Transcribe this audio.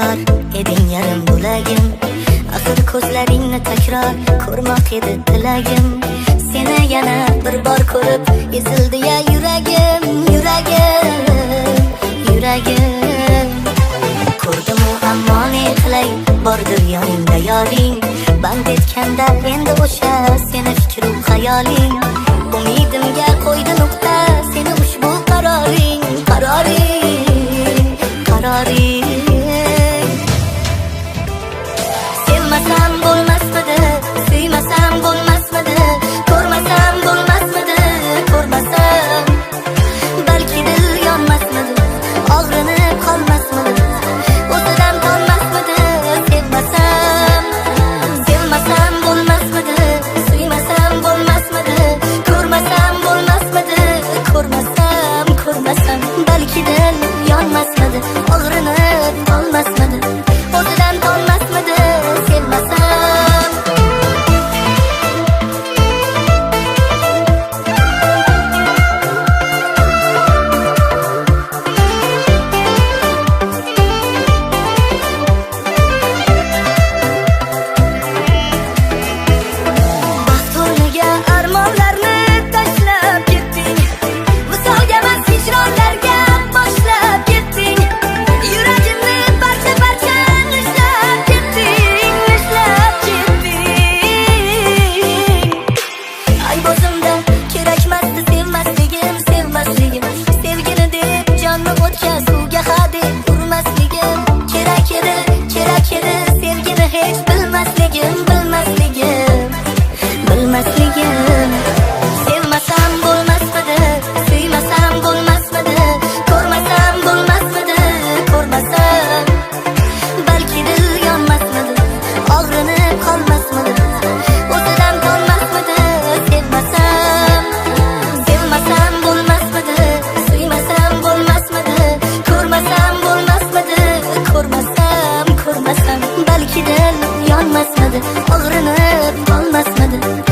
tayyor eding yarim bo'lagim. Axir ko'zlaringni takror ko'rmoq edi tilagim. Seni yana bir bor ko'rib ezildi ya yuragim, yuragim, yuragim. Ko'rdim-u ammo ne qilay, bordir yoningda yoring. Band etganda endi o'sha seni fikru xayoling. Umidimga qo'ydi nuqta seni ushbu qaroring, qaroring, qaroring. Sevmasam bo'lmasmidi, suymasam bo'lmasmidi, ko'rmasam bo'lmasmidi, ko'rmasam balki dil yonmasmidi, og'rinib qolmasmidi, o'zidan qolmasmidi. Sevmasam, sevmasam bo'lmasmidi, suymasam bo'lmasmidi, ko'rmasam bo'lmasmidi, ko'rmasam, ko'rmasam balki dil yonmasmidi, og'rinib qolmasmidi, o'zidan qolmasmidi. Sevmasam bo'lmasmidi, suymasam bo'lmasmidi, ko'rmasam bo'lmasmidi, ko'rmasam balki dil yonmasmidi, og'rinib qolmasmidi, o'zidan qolmasmidi. Sevmasam, sevmasam bo'lmasmidi, suymasam bo'lmasmidi, ko'rmasam bo'lmasmidi, ko'rmasam, ko'rmasam balki dil yonmasmidi, og'rinib qolmasmidi.